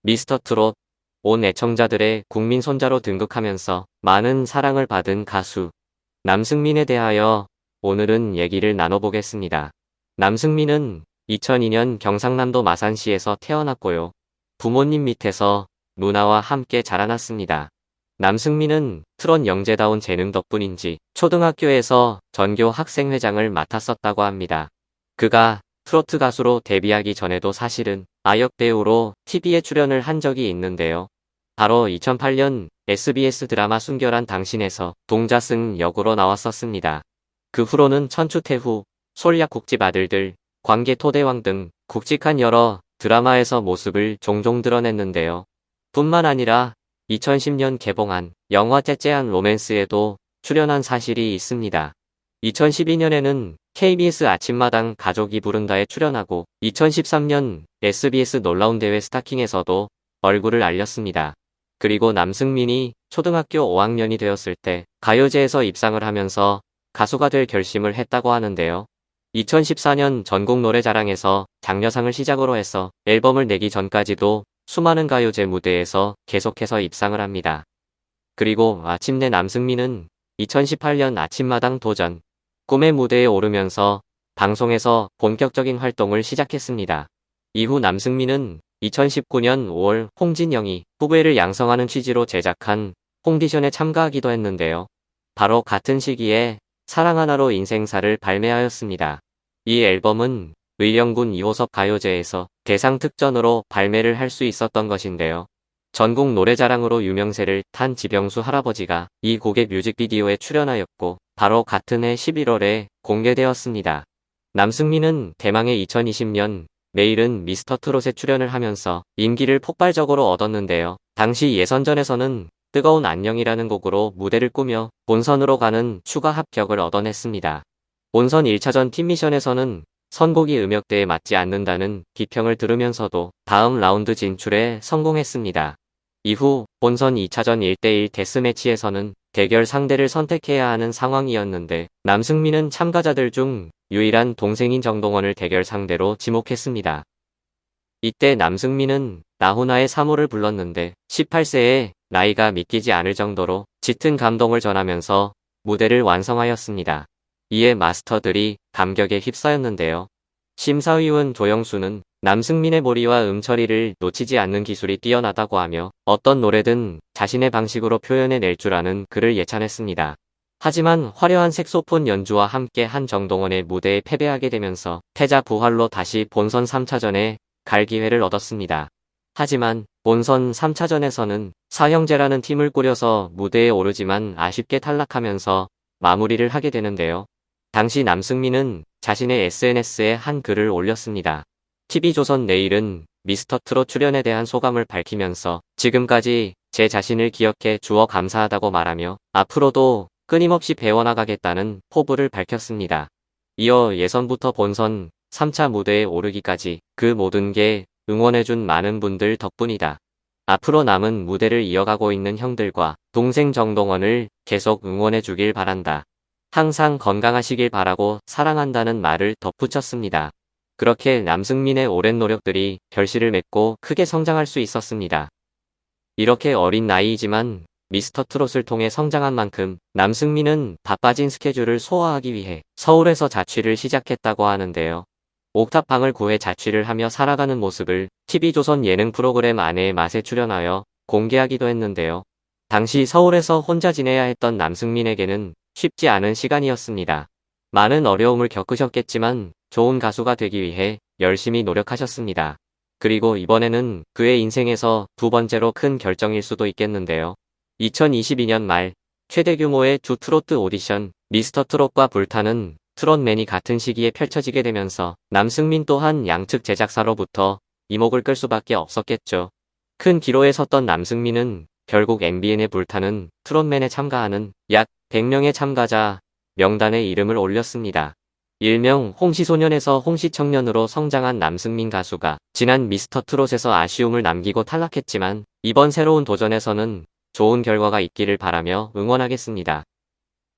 미스터 트롯, 온 애청자들의 국민 손자로 등극하면서 많은 사랑을 받은 가수 남승민에 대하여 오늘은 얘기를 나눠보겠습니다. 남승민은 2002년 경상남도 마산시에서 태어났고요. 부모님 밑에서 누나와 함께 자라났습니다. 남승민은 트롯 영재다운 재능 덕분인지 초등학교에서 전교 학생회장을 맡았었다고 합니다. 그가 트로트 가수로 데뷔하기 전에도 사실은 아역 배우로 TV에 출연을 한 적이 있는데요. 바로 2008년 SBS 드라마 순결한 당신에서 동자승 역으로 나왔었습니다. 그 후로는 천추태후, 솔약 국집 아들들, 관계 토대왕 등 굵직한 여러 드라마에서 모습을 종종 드러냈는데요. 뿐만 아니라 2010년 개봉한 영화 째째한 로맨스에도 출연한 사실이 있습니다. 2012년에는 KBS 아침마당 가족이 부른다에 출연하고 2013년 SBS 놀라운 대회 스타킹에서도 얼굴을 알렸습니다. 그리고 남승민이 초등학교 5학년이 되었을 때 가요제에서 입상을 하면서 가수가 될 결심을 했다고 하는데요. 2014년 전국 노래자랑에서 장려상을 시작으로 해서 앨범을 내기 전까지도 수많은 가요제 무대에서 계속해서 입상을 합니다. 그리고 마침내 남승민은 2018년 아침마당 도전, 꿈의 무대에 오르면서 방송에서 본격적인 활동을 시작했습니다. 이후 남승민은 2019년 5월 홍진영이 후배를 양성하는 취지로 제작한 홍디션에 참가하기도 했는데요. 바로 같은 시기에 사랑 하나로 인생사를 발매하였습니다. 이 앨범은 의령군 2호섭 가요제에서 대상 특전으로 발매를 할 수 있었던 것인데요. 전국 노래자랑으로 유명세를 탄 지병수 할아버지가 이 곡의 뮤직비디오에 출연하였고 바로 같은 해 11월에 공개되었습니다. 남승민은 대망의 2020년 내일은 미스터 트롯에 출연을 하면서 인기를 폭발적으로 얻었는데요. 당시 예선전에서는 뜨거운 안녕이라는 곡으로 무대를 꾸며 본선으로 가는 추가 합격을 얻어냈습니다. 본선 1차전 팀미션에서는 선곡이 음역대에 맞지 않는다는 비평을 들으면서도 다음 라운드 진출에 성공했습니다. 이후 본선 2차전 1대1 데스매치에서는 대결 상대를 선택해야 하는 상황이었는데 남승민은 참가자들 중 유일한 동생인 정동원을 대결 상대로 지목했습니다. 이때 남승민은 나훈아의 사모를 불렀는데 18세에 나이가 믿기지 않을 정도로 짙은 감동을 전하면서 무대를 완성하였습니다. 이에 마스터들이 감격에 휩싸였는데요. 심사위원 조영수는 남승민의 몰이와 음처리를 놓치지 않는 기술이 뛰어나다고 하며 어떤 노래든 자신의 방식으로 표현해낼 줄 아는 그를 예찬했습니다. 하지만 화려한 색소폰 연주와 함께 한 정동원의 무대에 패배하게 되면서 패자 부활로 다시 본선 3차전에 갈 기회를 얻었습니다. 하지만 본선 3차전에서는 사형제라는 팀을 꾸려서 무대에 오르지만 아쉽게 탈락하면서 마무리를 하게 되는데요. 당시 남승민은 자신의 SNS에 한 글을 올렸습니다. TV조선 내일은 미스터 트롯 출연에 대한 소감을 밝히면서 지금까지 제 자신을 기억해 주어 감사하다고 말하며 앞으로도 끊임없이 배워나가겠다는 포부를 밝혔습니다. 이어 예선부터 본선 3차 무대에 오르기까지 그 모든 게 응원해준 많은 분들 덕분이다. 앞으로 남은 무대를 이어가고 있는 형들과 동생 정동원을 계속 응원해주길 바란다. 항상 건강하시길 바라고 사랑한다는 말을 덧붙였습니다. 그렇게 남승민의 오랜 노력들이 결실을 맺고 크게 성장할 수 있었습니다. 이렇게 어린 나이이지만 미스터 트롯을 통해 성장한 만큼 남승민은 바빠진 스케줄을 소화하기 위해 서울에서 자취를 시작했다고 하는데요. 옥탑방을 구해 자취를 하며 살아가는 모습을 TV조선 예능 프로그램 아내의 맛에 출연하여 공개하기도 했는데요. 당시 서울에서 혼자 지내야 했던 남승민에게는 쉽지 않은 시간이었습니다. 많은 어려움을 겪으셨겠지만 좋은 가수가 되기 위해 열심히 노력하셨습니다. 그리고 이번에는 그의 인생에서 두 번째로 큰 결정일 수도 있겠는데요. 2022년 말 최대 규모의 두 트로트 오디션 미스터 트롯과 불타는 트롯맨이 같은 시기에 펼쳐지게 되면서 남승민 또한 양측 제작사로부터 이목을 끌 수밖에 없었겠죠. 큰 기로에 섰던 남승민은 결국 MBN에 불타는 트롯맨에 참가하는 약 100명의 참가자 명단에 이름을 올렸습니다. 일명 홍시소년에서 홍시청년으로 성장한 남승민 가수가 지난 미스터 트롯에서 아쉬움을 남기고 탈락했지만 이번 새로운 도전에서는 좋은 결과가 있기를 바라며 응원하겠습니다.